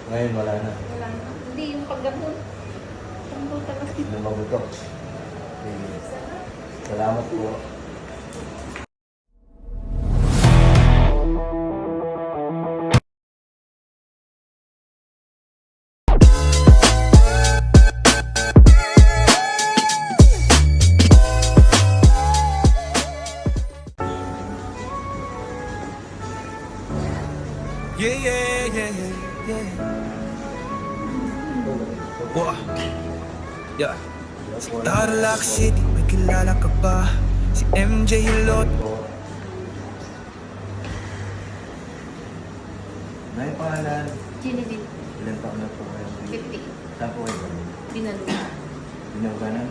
Ngayon wala na. Wala na. Hindi, yung paggamot. Paggamot talaga. Lumagutok. Sige. Salamat po. Yeah, yeah, yeah, yeah, yeah. Wah. Yeah. Sa Tarlac City, may kilala ka ba? Si MJ Hilot. May pangalan. Genevieve, Ilan taon na po kayo? 50. Saan po kayo? Binaluna. Binawganan?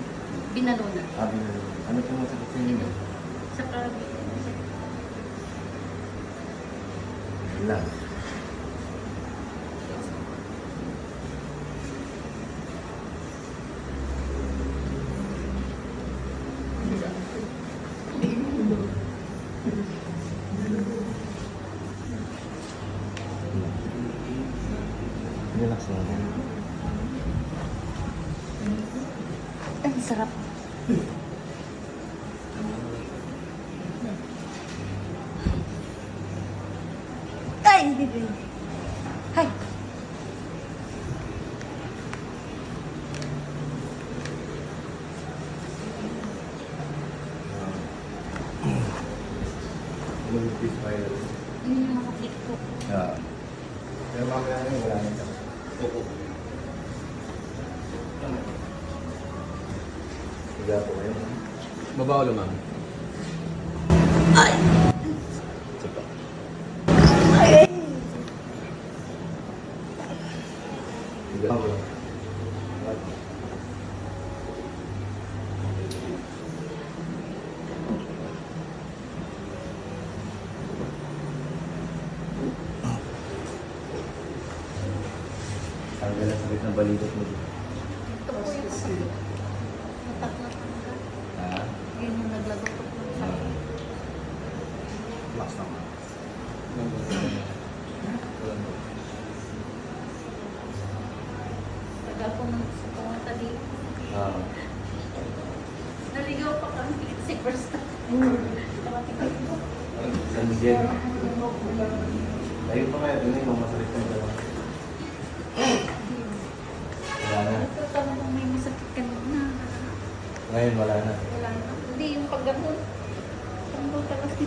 Binaluna. Binawganan. Ano po masakit sa inyo? Sa Krabi. Ilan? Relax lang. Ay, sarap. Ay, hindi. Hay. Lumipis pa yun. Yun yung mga ko. Pero mamaya na yun, wala na. Opo. Higa po kayo. Baba ulo, ma'am. Isa pa. Higa po. Tanggal ang sakit ng balikat mo. Ito po yung sakit. Matak na. Ha? Yun yung naglagot ko ng sakit. Relax lang, ma'am. Tagal ko nang gusto ko nga tali. Naligaw pa kami kasi first time. San Miguel. Ayun pa kaya doon yung masakit ng dalawa. Wala na. Ito talagang may masakit ka na. Ngayon wala na. Wala na. Hindi, yung paggamot. Paggamot talaga.